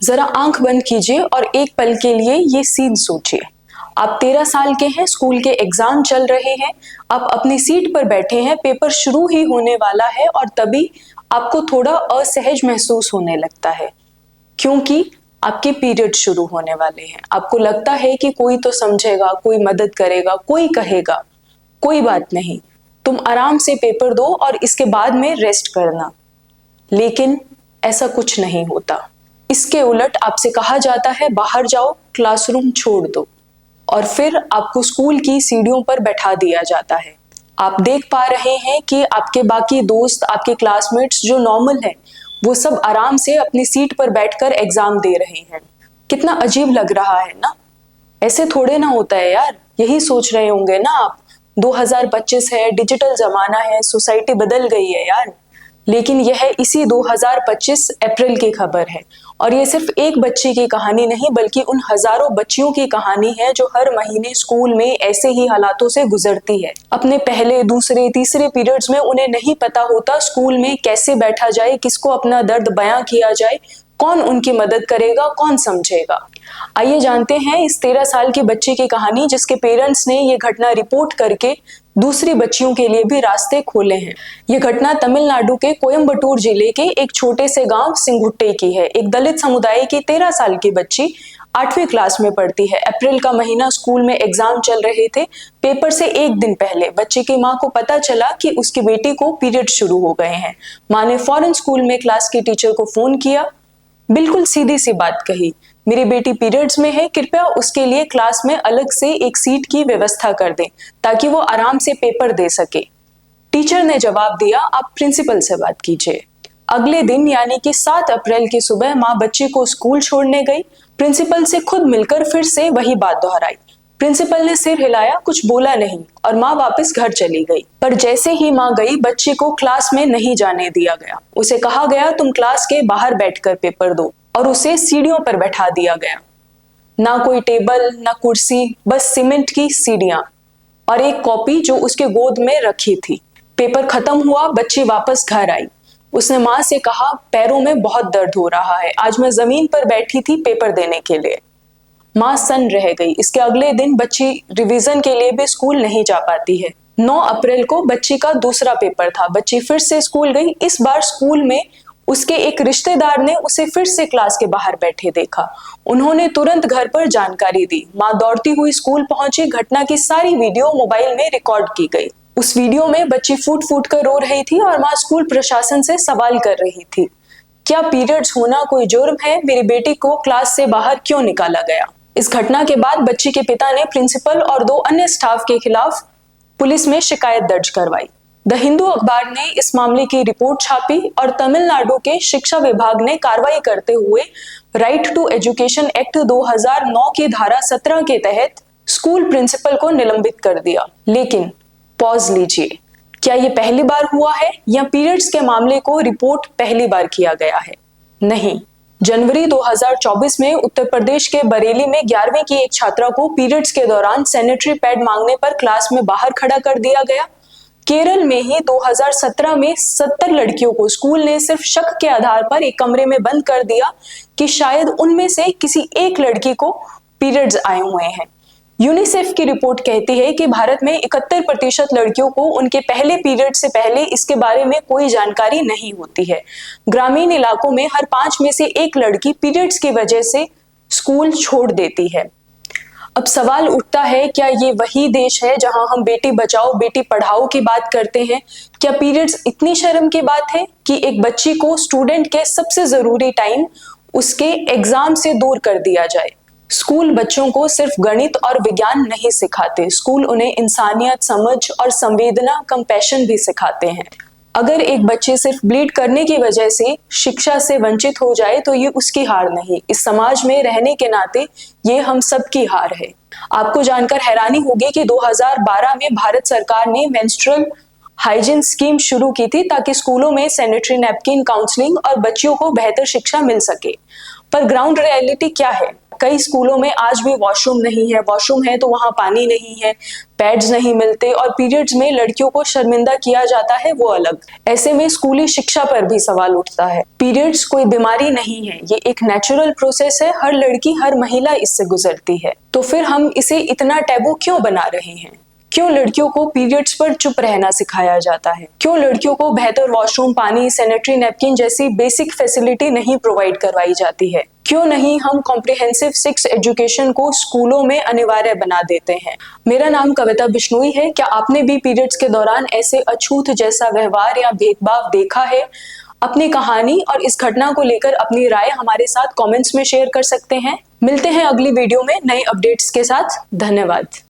जरा आंख बंद कीजिए और एक पल के लिए ये सीन सोचिए। आप 13 साल के हैं, स्कूल के एग्जाम चल रहे हैं, आप अपनी सीट पर बैठे हैं, पेपर शुरू ही होने वाला है और तभी आपको थोड़ा असहज महसूस होने लगता है क्योंकि आपके पीरियड शुरू होने वाले हैं। आपको लगता है कि कोई तो समझेगा, कोई मदद करेगा, कोई कहेगा कोई बात नहीं, तुम आराम से पेपर दो और इसके बाद में रेस्ट करना। लेकिन ऐसा कुछ नहीं होता। इसके उलट आपसे कहा जाता है बाहर जाओ, क्लासरूम छोड़ दो और फिर आपको स्कूल की सीढ़ियों पर बैठा दिया जाता है। आप देख पा रहे हैं कि आपके बाकी दोस्त, आपके क्लासमेट्स जो नॉर्मल हैं, वो सब आराम से अपनी सीट पर बैठकर एग्जाम दे रहे हैं। कितना अजीब लग रहा है ना। ऐसे थोड़े ना होता है यार। यही सोच रहे होंगे ना आप, 2025 है, डिजिटल जमाना है, सोसाइटी बदल गई है यार। लेकिन यह इसी 2025 अप्रैल की खबर है और ये सिर्फ एक बच्ची की कहानी नहीं बल्कि उन हजारों बच्चियों की कहानी है जो हर महीने स्कूल में ऐसे ही हालातों से गुजरती है। अपने पहले, दूसरे, तीसरे पीरियड्स में उन्हें नहीं पता होता स्कूल में कैसे बैठा जाए, किसको अपना दर्द बयां किया जाए, कौन उनकी मदद करेगा, कौन समझेगा। आइए जानते हैं इस 13 साल की बच्ची की कहानी जिसके पेरेंट्स ने ये घटना रिपोर्ट करके दूसरी बच्चियों के लिए भी रास्ते खोले हैं। यह घटना तमिलनाडु के कोयम्बटूर जिले के एक छोटे से गांव सिंगुट्टे की है। एक दलित समुदाय की 13 साल की बच्ची 8वीं क्लास में पढ़ती है। अप्रैल का महीना, स्कूल में एग्जाम चल रहे थे। पेपर से एक दिन पहले बच्ची की मां को पता चला कि उसकी बेटी को पीरियड शुरू हो गए हैं। मां ने फौरन स्कूल में क्लास की टीचर को फोन किया। बिल्कुल सीधी सी बात कही, मेरी बेटी पीरियड्स में है, कृपया उसके लिए क्लास में अलग से एक सीट की व्यवस्था कर दें ताकि वो आराम से पेपर दे सके। टीचर ने जवाब दिया, आप प्रिंसिपल से बात कीजिए। अगले दिन यानी कि 7 अप्रैल की सुबह मां बच्ची को स्कूल छोड़ने गई। प्रिंसिपल से खुद मिलकर फिर से वही बात दोहराई। प्रिंसिपल ने सिर हिलाया, कुछ बोला नहीं और मां वापस घर चली गई। पर जैसे ही मां गई, बच्ची को क्लास में नहीं जाने दिया गया। उसे कहा गया तुम क्लास के बाहर बैठकर पेपर दो और उसे सीढ़ियों पर बैठा दिया गया। ना कोई टेबल, ना कुर्सी, बस सीमेंट की सीढ़ियां और एक कॉपी जो उसके गोद में रखी थी। पेपर खत्म हुआ, बच्ची वापस घर आई। उसने मां से कहा, पैरों में बहुत दर्द हो रहा है, आज मैं जमीन पर बैठी थी पेपर देने के लिए। मां सन्न रह गई। इसके अगले दिन बच्ची रिवीजन के लिए भी स्कूल नहीं जा पाती है। 9 अप्रैल को बच्ची का दूसरा पेपर था। बच्ची फिर से स्कूल गई। इस बार स्कूल में उसके एक रिश्तेदार ने उसे फिर से क्लास के बाहर बैठे देखा। उन्होंने तुरंत घर पर जानकारी दी। मां दौड़ती हुई स्कूल पहुंची। घटना की सारी वीडियो मोबाइल में रिकॉर्ड की गई। उस वीडियो में बच्ची फूट फूट कर रो रही थी और मां स्कूल प्रशासन से सवाल कर रही थी, क्या पीरियड्स होना कोई जुर्म है? मेरी बेटी को क्लास से बाहर क्यों निकाला गया? इस घटना के बाद बच्ची के पिता ने प्रिंसिपल और 2 अन्य स्टाफ के खिलाफ पुलिस में शिकायत दर्ज करवाई। द हिंदू अखबार ने इस मामले की रिपोर्ट छापी और तमिलनाडु के शिक्षा विभाग ने कार्रवाई करते हुए राइट टू एजुकेशन एक्ट 2009 की धारा 17 के तहत स्कूल प्रिंसिपल को निलंबित कर दिया। लेकिन पॉज लीजिए, क्या ये पहली बार हुआ है या पीरियड्स के मामले को रिपोर्ट पहली बार किया गया है? नहीं। जनवरी 2024 में उत्तर प्रदेश के बरेली में 11वीं की एक छात्रा को पीरियड्स के दौरान सैनिटरी पैड मांगने पर क्लास में बाहर खड़ा कर दिया गया। केरल में ही 2017 में 70 लड़कियों को स्कूल ने सिर्फ शक के आधार पर एक कमरे में बंद कर दिया कि शायद उनमें से किसी एक लड़की को पीरियड्स आए हुए हैं। यूनिसेफ की रिपोर्ट कहती है कि भारत में 71% लड़कियों को उनके पहले पीरियड से पहले इसके बारे में कोई जानकारी नहीं होती है। ग्रामीण इलाकों में हर 5 में से एक लड़की पीरियड्स की वजह से स्कूल छोड़ देती है। अब सवाल उठता है, क्या ये वही देश है जहां हम बेटी बचाओ बेटी पढ़ाओ की बात करते हैं? क्या पीरियड्स इतनी शर्म की बात है कि एक बच्ची को स्टूडेंट के सबसे जरूरी टाइम, उसके एग्जाम से दूर कर दिया जाए? स्कूल बच्चों को सिर्फ गणित और विज्ञान नहीं सिखाते, स्कूल उन्हें इंसानियत, समझ और संवेदना, कंपैशन भी सिखाते हैं। अगर एक बच्चे सिर्फ ब्लीड करने की वजह से शिक्षा से वंचित हो जाए तो ये उसकी हार नहीं, इस समाज में रहने के नाते ये हम सबकी हार है। आपको जानकर हैरानी होगी कि 2012 में भारत सरकार ने मेंस्ट्रुअल हाइजीन स्कीम शुरू की थी ताकि स्कूलों में सैनिटरी नैपकिन, काउंसलिंग और बच्चियों को बेहतर शिक्षा मिल सके। पर ग्राउंड रियलिटी क्या है? कई स्कूलों में आज भी वॉशरूम नहीं है, वॉशरूम है तो वहां पानी नहीं है, पैड्स नहीं मिलते और पीरियड्स में लड़कियों को शर्मिंदा किया जाता है, वो अलग। ऐसे में स्कूली शिक्षा पर भी सवाल उठता है। पीरियड्स कोई बीमारी नहीं है, ये एक नेचुरल प्रोसेस है, हर लड़की हर महिला इससे गुजरती है। तो फिर हम इसे इतना टैबू क्यों बना रहे हैं? क्यों लड़कियों को पीरियड्स पर चुप रहना सिखाया जाता है? क्यों लड़कियों को बेहतर वॉशरूम, पानी, सैनिटरी नैपकिन जैसी बेसिक फैसिलिटी नहीं प्रोवाइड करवाई जाती है? क्यों नहीं हम कॉम्प्रिहेंसिव सेक्स एजुकेशन को स्कूलों में अनिवार्य बना देते हैं? मेरा नाम कविता बिश्नोई है। क्या आपने भी पीरियड्स के दौरान ऐसे अछूत जैसा व्यवहार या भेदभाव देखा है? अपनी कहानी और इस घटना को लेकर अपनी राय हमारे साथ कमेंट्स में शेयर कर सकते हैं। मिलते हैं अगली वीडियो में नए अपडेट्स के साथ। धन्यवाद।